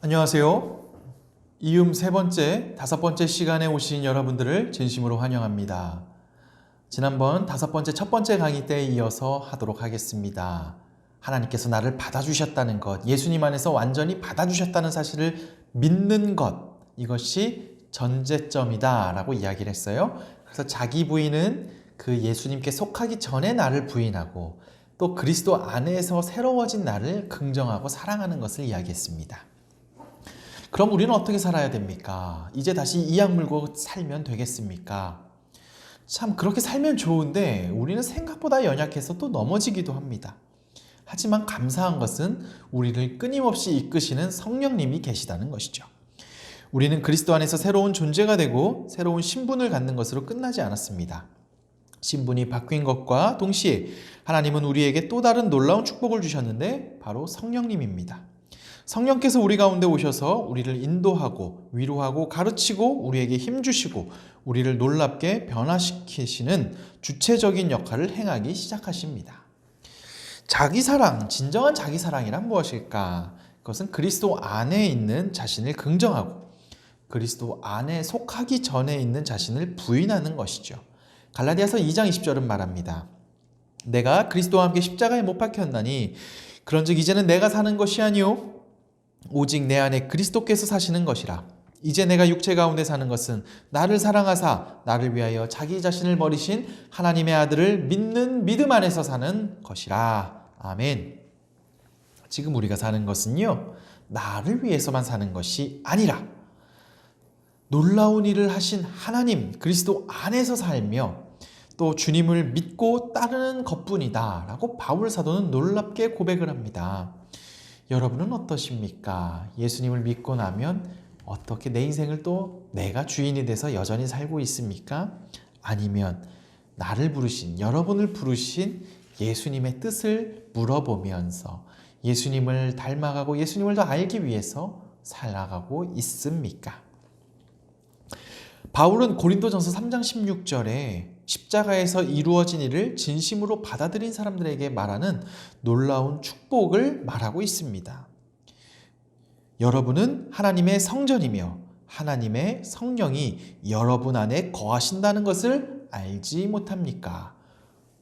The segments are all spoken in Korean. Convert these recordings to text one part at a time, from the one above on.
안녕하세요. 이음 세 번째, 다섯 번째 시간에 오신 여러분들을 진심으로 환영합니다. 지난번 다섯 번째, 첫 번째 강의 때에 이어서 하도록 하겠습니다. 하나님께서 나를 받아주셨다는 것, 예수님 안에서 완전히 받아주셨다는 사실을 믿는 것, 이것이 전제점이다 라고 이야기를 했어요. 그래서 자기 부인은 그 예수님께 속하기 전에 나를 부인하고 또 그리스도 안에서 새로워진 나를 긍정하고 사랑하는 것을 이야기했습니다. 그럼 우리는 어떻게 살아야 됩니까? 이제 다시 이악 물고 살면 되겠습니까? 참 그렇게 살면 좋은데 우리는 생각보다 연약해서 또 넘어지기도 합니다. 하지만 감사한 것은 우리를 끊임없이 이끄시는 성령님이 계시다는 것이죠. 우리는 그리스도 안에서 새로운 존재가 되고 새로운 신분을 갖는 것으로 끝나지 않았습니다. 신분이 바뀐 것과 동시에 하나님은 우리에게 또 다른 놀라운 축복을 주셨는데 바로 성령님입니다. 성령께서 우리 가운데 오셔서 우리를 인도하고 위로하고 가르치고 우리에게 힘주시고 우리를 놀랍게 변화시키시는 주체적인 역할을 행하기 시작하십니다. 자기사랑, 진정한 자기사랑이란 무엇일까? 그것은 그리스도 안에 있는 자신을 긍정하고 그리스도 안에 속하기 전에 있는 자신을 부인하는 것이죠. 갈라디아서 2장 20절은 말합니다. 내가 그리스도와 함께 십자가에 못 박혔나니 그런즉 이제는 내가 사는 것이 아니요 오직 내 안에 그리스도께서 사시는 것이라. 이제 내가 육체 가운데 사는 것은 나를 사랑하사 나를 위하여 자기 자신을 버리신 하나님의 아들을 믿는 믿음 안에서 사는 것이라. 아멘. 지금 우리가 사는 것은요, 나를 위해서만 사는 것이 아니라 놀라운 일을 하신 하나님 그리스도 안에서 살며 또 주님을 믿고 따르는 것뿐이다 라고 바울 사도는 놀랍게 고백을 합니다. 여러분은 어떠십니까? 예수님을 믿고 나면 어떻게 내 인생을 또 내가 주인이 돼서 여전히 살고 있습니까? 아니면 나를 부르신, 여러분을 부르신 예수님의 뜻을 물어보면서 예수님을 닮아가고 예수님을 더 알기 위해서 살아가고 있습니까? 바울은 고린도전서 3장 16절에 십자가에서 이루어진 일을 진심으로 받아들인 사람들에게 말하는 놀라운 축복을 말하고 있습니다. 여러분은 하나님의 성전이며 하나님의 성령이 여러분 안에 거하신다는 것을 알지 못합니까?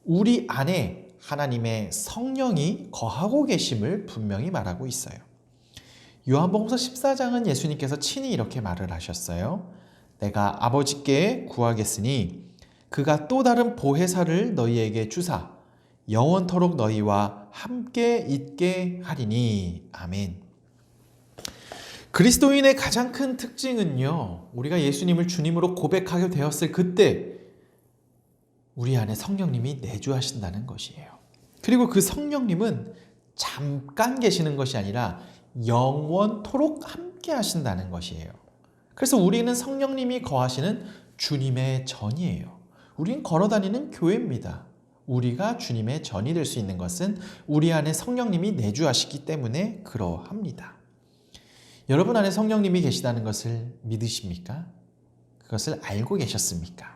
우리 안에 하나님의 성령이 거하고 계심을 분명히 말하고 있어요. 요한복음서 14장은 예수님께서 친히 이렇게 말을 하셨어요. 내가 아버지께 구하겠으니 그가 또 다른 보혜사를 너희에게 주사 영원토록 너희와 함께 있게 하리니. 아멘. 그리스도인의 가장 큰 특징은요, 우리가 예수님을 주님으로 고백하게 되었을 그때 우리 안에 성령님이 내주하신다는 것이에요. 그리고 그 성령님은 잠깐 계시는 것이 아니라 영원토록 함께 하신다는 것이에요. 그래서 우리는 성령님이 거하시는 주님의 전이에요. 우린 걸어다니는 교회입니다. 우리가 주님의 전이 될 수 있는 것은 우리 안에 성령님이 내주하시기 때문에 그러합니다. 여러분 안에 성령님이 계시다는 것을 믿으십니까? 그것을 알고 계셨습니까?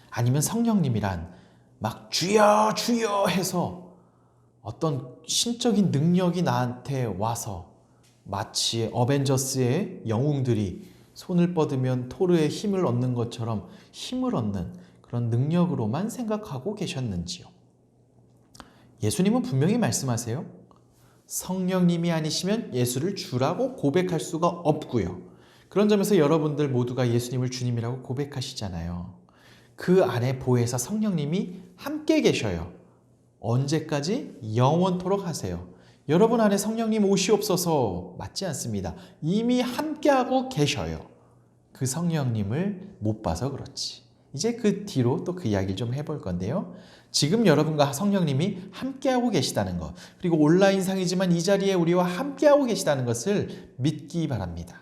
아니면 성령님이란 막 주여 주여 해서 어떤 신적인 능력이 나한테 와서 마치 어벤져스의 영웅들이 손을 뻗으면 토르의 힘을 얻는 것처럼 힘을 얻는 그런 능력으로만 생각하고 계셨는지요? 예수님은 분명히 말씀하세요. 성령님이 아니시면 예수를 주라고 고백할 수가 없고요. 그런 점에서 여러분들 모두가 예수님을 주님이라고 고백하시잖아요. 그 안에 보혜사 성령님이 함께 계셔요. 언제까지? 영원토록 하세요. 여러분 안에 성령님 오시옵소서 맞지 않습니다. 이미 함께하고 계셔요. 그 성령님을 못 봐서 그렇지. 이제 그 뒤로 또 그 이야기를 좀 해볼 건데요. 지금 여러분과 성령님이 함께하고 계시다는 것, 그리고 온라인상이지만 이 자리에 우리와 함께하고 계시다는 것을 믿기 바랍니다.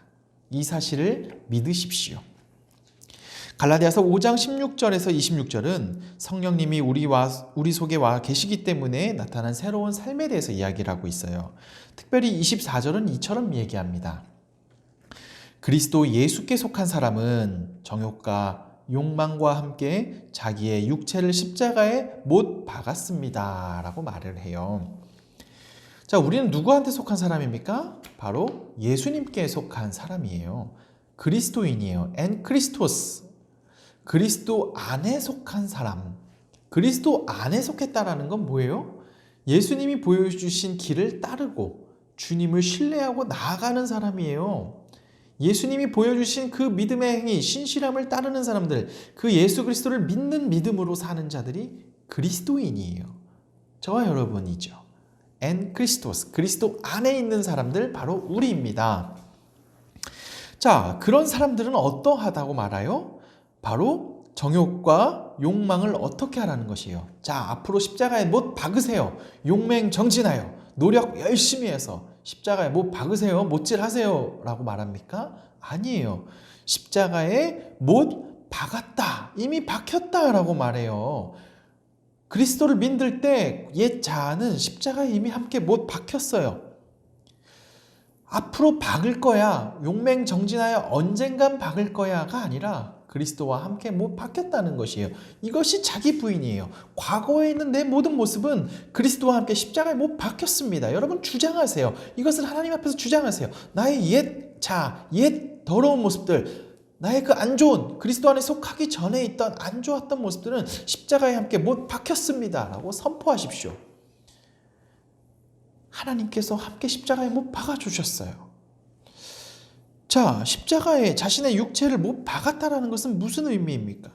이 사실을 믿으십시오. 갈라디아서 5장 16절에서 26절은 성령님이 우리 속에 와 계시기 때문에 나타난 새로운 삶에 대해서 이야기를 하고 있어요. 특별히 24절은 이처럼 얘기합니다. 그리스도 예수께 속한 사람은 정욕과 욕망과 함께 자기의 육체를 십자가에 못 박았습니다 라고 말을 해요. 자, 우리는 누구한테 속한 사람입니까? 바로 예수님께 속한 사람이에요. 그리스도인이에요. 엔 크리스토스. 그리스도 안에 속한 사람. 그리스도 안에 속했다라는 건 뭐예요? 예수님이 보여주신 길을 따르고 주님을 신뢰하고 나아가는 사람이에요. 예수님이 보여주신 그 믿음의 행위, 신실함을 따르는 사람들, 그 예수 그리스도를 믿는 믿음으로 사는 자들이 그리스도인이에요. 저와 여러분이죠. 엔 크리스토스, 그리스도 안에 있는 사람들 바로 우리입니다. 자, 그런 사람들은 어떠하다고 말해요? 바로 정욕과 욕망을 어떻게 하라는 것이에요. 자, 앞으로 십자가에 못 박으세요. 용맹 정진하여 노력 열심히 해서 십자가에 못 박으세요. 못질하세요 라고 말합니까? 아니에요. 십자가에 못 박았다. 이미 박혔다 라고 말해요. 그리스도를 믿을 때 옛 자아는 십자가에 이미 함께 못 박혔어요. 앞으로 박을 거야, 용맹 정진하여 언젠간 박을 거야가 아니라 그리스도와 함께 못 박혔다는 것이에요. 이것이 자기 부인이에요. 과거에 있는 내 모든 모습은 그리스도와 함께 십자가에 못 박혔습니다. 여러분 주장하세요. 이것을 하나님 앞에서 주장하세요. 나의 옛 자, 옛 더러운 모습들, 나의 그 안 좋은, 그리스도 안에 속하기 전에 있던 안 좋았던 모습들은 십자가에 함께 못 박혔습니다 라고 선포하십시오. 하나님께서 함께 십자가에 못 박아주셨어요. 자, 십자가에 자신의 육체를 못 박았다는 것은 무슨 의미입니까?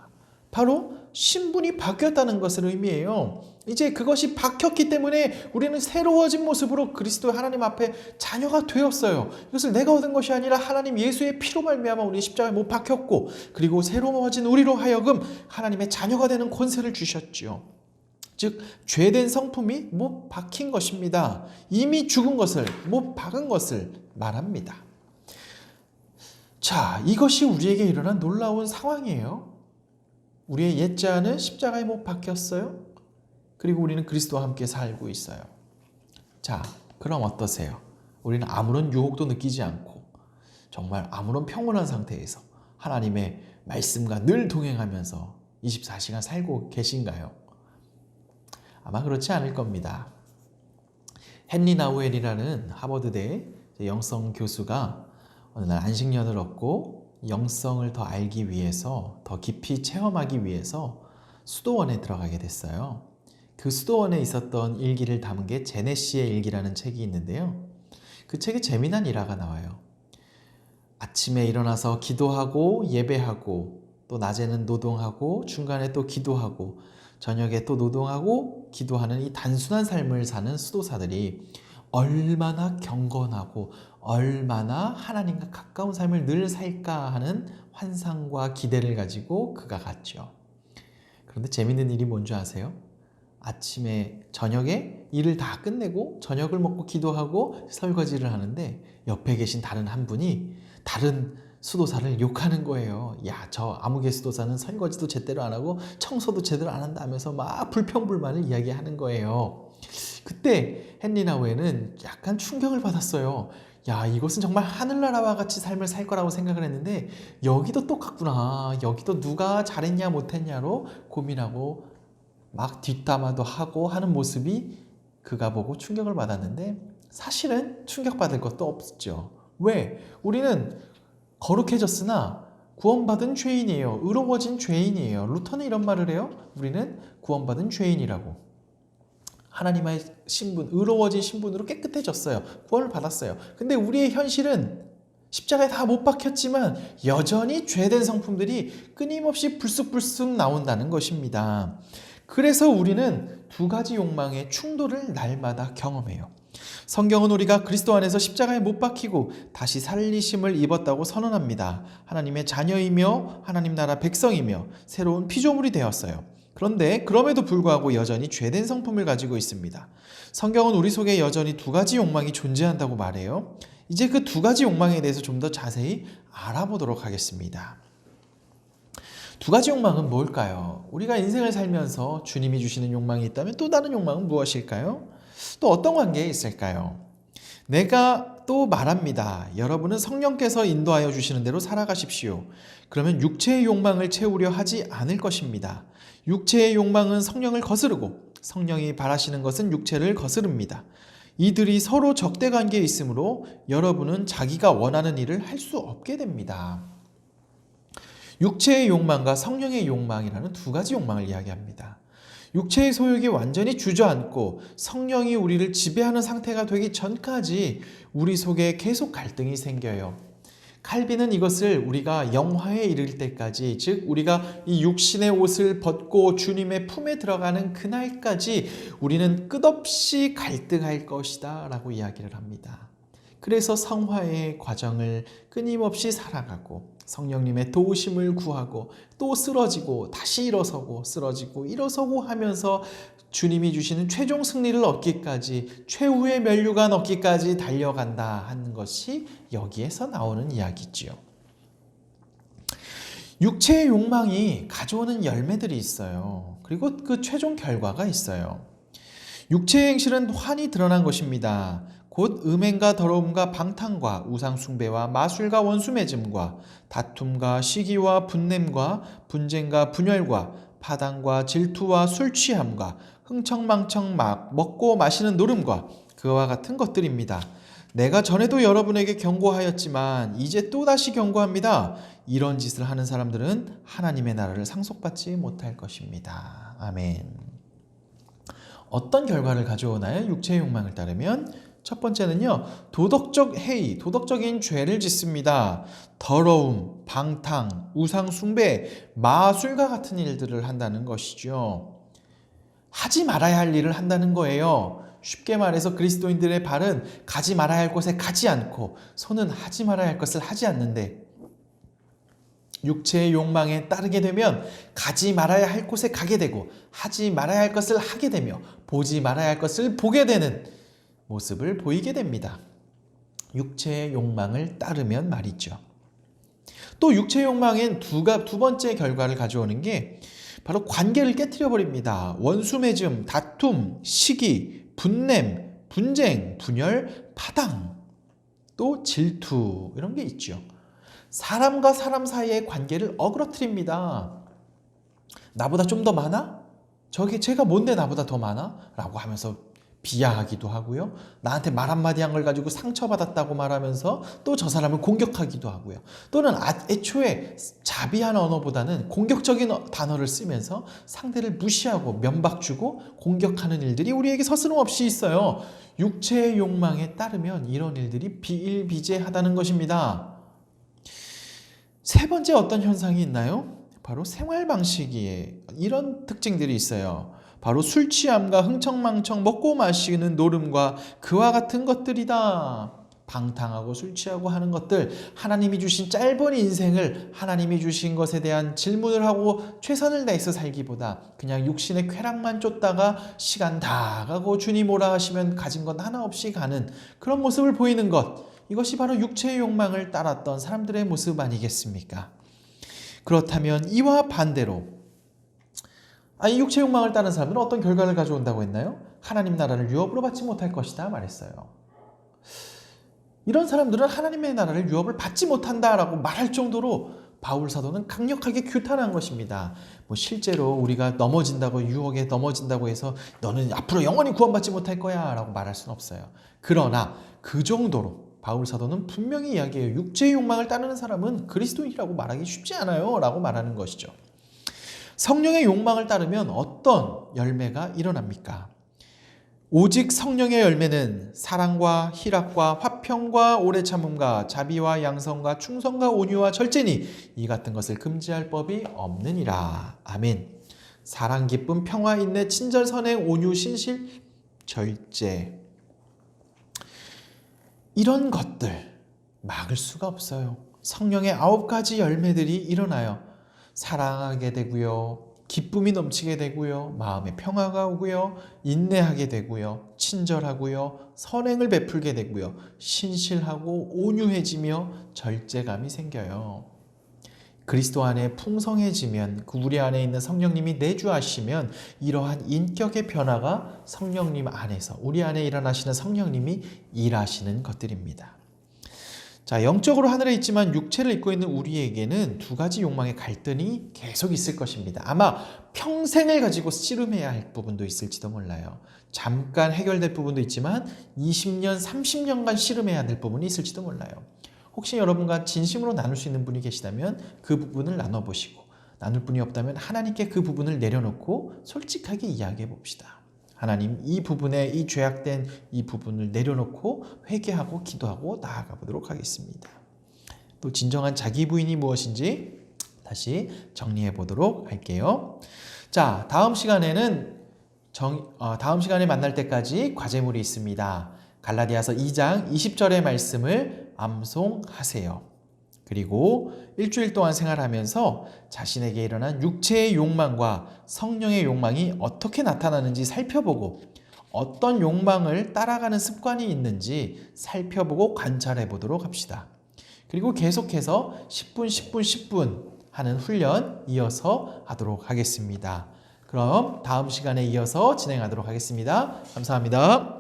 바로 신분이 바뀌었다는 것을 의미해요. 이제 그것이 박혔기 때문에 우리는 새로워진 모습으로 그리스도 하나님 앞에 자녀가 되었어요. 이것을 내가 얻은 것이 아니라 하나님 예수의 피로 말미암아 우리 십자가에 못 박혔고, 그리고 새로워진 우리로 하여금 하나님의 자녀가 되는 권세를 주셨죠. 즉 죄된 성품이 못 박힌 것입니다. 이미 죽은 것을, 못 박은 것을 말합니다. 자, 이것이 우리에게 일어난 놀라운 상황이에요. 우리의 옛자는 십자가에 못 박혔어요. 그리고 우리는 그리스도와 함께 살고 있어요. 자, 그럼 어떠세요? 우리는 아무런 유혹도 느끼지 않고 정말 아무런 평온한 상태에서 하나님의 말씀과 늘 동행하면서 24시간 살고 계신가요? 아마 그렇지 않을 겁니다. 헨리 나우엘이라는 하버드대 영성 교수가 어느 날 안식년을 얻고 영성을 더 알기 위해서, 더 깊이 체험하기 위해서 수도원에 들어가게 됐어요. 그 수도원에 있었던 일기를 담은 게 제네시의 일기라는 책이 있는데요. 그 책에 재미난 일화가 나와요. 아침에 일어나서 기도하고 예배하고, 또 낮에는 노동하고, 중간에 또 기도하고, 저녁에 또 노동하고 기도하는 이 단순한 삶을 사는 수도사들이 얼마나 경건하고 얼마나 하나님과 가까운 삶을 늘 살까 하는 환상과 기대를 가지고 그가 갔죠. 그런데 재밌는 일이 뭔지 아세요? 아침에 저녁에 일을 다 끝내고 저녁을 먹고 기도하고 설거지를 하는데 옆에 계신 다른 한 분이 다른 수도사를 욕하는 거예요. 야, 저 아무개 수도사는 설거지도 제대로 안 하고 청소도 제대로 안 한다면서 막 불평불만을 이야기하는 거예요. 그때 헨리 나우엘은 약간 충격을 받았어요. 야, 이것은 정말 하늘나라와 같이 삶을 살 거라고 생각을 했는데 여기도 똑같구나. 여기도 누가 잘했냐 못했냐로 고민하고 막 뒷담화도 하고 하는 모습이 그가 보고 충격을 받았는데 사실은 충격받을 것도 없죠. 왜? 우리는 거룩해졌으나 구원받은 죄인이에요. 의로워진 죄인이에요. 루터는 이런 말을 해요. 우리는 구원받은 죄인이라고. 하나님의 신분, 의로워진 신분으로 깨끗해졌어요. 구원을 받았어요. 근데 우리의 현실은 십자가에 다 못 박혔지만 여전히 죄된 성품들이 끊임없이 불쑥불쑥 나온다는 것입니다. 그래서 우리는 두 가지 욕망의 충돌을 날마다 경험해요. 성경은 우리가 그리스도 안에서 십자가에 못 박히고 다시 살리심을 입었다고 선언합니다. 하나님의 자녀이며 하나님 나라 백성이며 새로운 피조물이 되었어요. 그런데 그럼에도 불구하고 여전히 죄된 성품을 가지고 있습니다. 성경은 우리 속에 여전히 두 가지 욕망이 존재한다고 말해요. 이제 그 두 가지 욕망에 대해서 좀 더 자세히 알아보도록 하겠습니다. 두 가지 욕망은 뭘까요? 우리가 인생을 살면서 주님이 주시는 욕망이 있다면 또 다른 욕망은 무엇일까요? 또 어떤 관계에 있을까요? 내가 또 말합니다. 여러분은 성령께서 인도하여 주시는 대로 살아가십시오. 그러면 육체의 욕망을 채우려 하지 않을 것입니다. 육체의 욕망은 성령을 거스르고 성령이 바라시는 것은 육체를 거스릅니다. 이들이 서로 적대 관계에 있으므로 여러분은 자기가 원하는 일을 할 수 없게 됩니다. 육체의 욕망과 성령의 욕망이라는 두 가지 욕망을 이야기합니다. 육체의 소욕이 완전히 주저앉고 성령이 우리를 지배하는 상태가 되기 전까지 우리 속에 계속 갈등이 생겨요. 칼빈은 이것을 우리가 영화에 이를 때까지, 즉 우리가 이 육신의 옷을 벗고 주님의 품에 들어가는 그날까지 우리는 끝없이 갈등할 것이다 라고 이야기를 합니다. 그래서 성화의 과정을 끊임없이 살아가고 성령님의 도우심을 구하고 또 쓰러지고 다시 일어서고 쓰러지고 일어서고 하면서 주님이 주시는 최종 승리를 얻기까지, 최후의 면류관 얻기까지 달려간다 하는 것이 여기에서 나오는 이야기지요. 육체의 욕망이 가져오는 열매들이 있어요. 그리고 그 최종 결과가 있어요. 육체의 행실은 환히 드러난 것입니다. 곧 음행과 더러움과 방탕과 우상숭배와 마술과 원수맺음과 다툼과 시기와 분냄과 분쟁과 분열과 파당과 질투와 술취함과 흥청망청 막 먹고 마시는 노름과 그와 같은 것들입니다. 내가 전에도 여러분에게 경고하였지만 이제 또다시 경고합니다. 이런 짓을 하는 사람들은 하나님의 나라를 상속받지 못할 것입니다. 아멘. 어떤 결과를 가져오나요? 육체의 욕망을 따르면 첫 번째는요, 도덕적 해이, 도덕적인 죄를 짓습니다. 더러움, 방탕, 우상숭배, 마술과 같은 일들을 한다는 것이죠. 하지 말아야 할 일을 한다는 거예요. 쉽게 말해서 그리스도인들의 발은 가지 말아야 할 곳에 가지 않고 손은 하지 말아야 할 것을 하지 않는데, 육체의 욕망에 따르게 되면 가지 말아야 할 곳에 가게 되고 하지 말아야 할 것을 하게 되며 보지 말아야 할 것을 보게 되는 모습을 보이게 됩니다. 육체의 욕망을 따르면 말이죠. 또 육체의 욕망엔 두 번째 결과를 가져오는 게 바로 관계를 깨트려 버립니다. 원수맺음, 다툼, 시기, 분냄, 분쟁, 분열, 파당, 또 질투, 이런 게 있죠. 사람과 사람 사이의 관계를 어그러뜨립니다. 나보다 좀 더 많아? 제가 뭔데 나보다 더 많아? 라고 하면서 비하하기도 하고요. 나한테 말 한마디 한 걸 가지고 상처받았다고 말하면서 또 저 사람을 공격하기도 하고요. 또는 애초에 자비한 언어보다는 공격적인 단어를 쓰면서 상대를 무시하고 면박 주고 공격하는 일들이 우리에게 서스럼없이 있어요. 육체의 욕망에 따르면 이런 일들이 비일비재하다는 것입니다. 세 번째 어떤 현상이 있나요? 바로 생활 방식에 이런 특징들이 있어요. 바로 술 취함과 흥청망청 먹고 마시는 노름과 그와 같은 것들이다. 방탕하고 술 취하고 하는 것들, 하나님이 주신 짧은 인생을 하나님이 주신 것에 대한 질문을 하고 최선을 다해서 살기보다 그냥 육신의 쾌락만 쫓다가 시간 다 가고 주님 오라 하시면 가진 것 하나 없이 가는 그런 모습을 보이는 것, 이것이 바로 육체의 욕망을 따랐던 사람들의 모습 아니겠습니까? 그렇다면 이와 반대로 이 육체 욕망을 따른 사람들은 어떤 결과를 가져온다고 했나요? 하나님 나라를 유업으로 받지 못할 것이다 말했어요. 이런 사람들은 하나님의 나라를 유업을 받지 못한다라고 말할 정도로 바울 사도는 강력하게 규탄한 것입니다. 실제로 우리가 넘어진다고, 유혹에 넘어진다고 해서 너는 앞으로 영원히 구원받지 못할 거야 라고 말할 수는 없어요. 그러나 그 정도로 바울 사도는 분명히 이야기해요. 육체의 욕망을 따르는 사람은 그리스도인이라고 말하기 쉽지 않아요 라고 말하는 것이죠. 성령의 욕망을 따르면 어떤 열매가 일어납니까? 오직 성령의 열매는 사랑과 희락과 화평과 오래 참음과 자비와 양성과 충성과 온유와 절제니 이 같은 것을 금지할 법이 없느니라. 아멘. 사랑, 기쁨, 평화, 인내, 친절, 선행, 온유, 신실, 절제. 이런 것들 막을 수가 없어요. 성령의 9가지 열매들이 일어나요. 사랑하게 되고요. 기쁨이 넘치게 되고요. 마음에 평화가 오고요. 인내하게 되고요. 친절하고요. 선행을 베풀게 되고요. 신실하고 온유해지며 절제감이 생겨요. 그리스도 안에 풍성해지면, 그 우리 안에 있는 성령님이 내주하시면 이러한 인격의 변화가 성령님 안에서, 우리 안에 일어나시는 성령님이 일하시는 것들입니다. 자, 영적으로 하늘에 있지만 육체를 입고 있는 우리에게는 두 가지 욕망의 갈등이 계속 있을 것입니다. 아마 평생을 가지고 씨름해야 할 부분도 있을지도 몰라요. 잠깐 해결될 부분도 있지만 20년, 30년간 씨름해야 될 부분이 있을지도 몰라요. 혹시 여러분과 진심으로 나눌 수 있는 분이 계시다면 그 부분을 나눠보시고, 나눌 분이 없다면 하나님께 그 부분을 내려놓고 솔직하게 이야기해 봅시다. 하나님, 이 부분에 이 죄악된 이 부분을 내려놓고 회개하고 기도하고 나아가 보도록 하겠습니다. 또 진정한 자기 부인이 무엇인지 다시 정리해 보도록 할게요. 자, 다음 시간에 만날 때까지 과제물이 있습니다. 갈라디아서 2장 20절의 말씀을 암송하세요. 그리고 일주일 동안 생활하면서 자신에게 일어난 육체의 욕망과 성령의 욕망이 어떻게 나타나는지 살펴보고 어떤 욕망을 따라가는 습관이 있는지 살펴보고 관찰해 보도록 합시다. 그리고 계속해서 10분, 10분, 10분 하는 훈련 이어서 하도록 하겠습니다. 그럼 다음 시간에 이어서 진행하도록 하겠습니다. 감사합니다.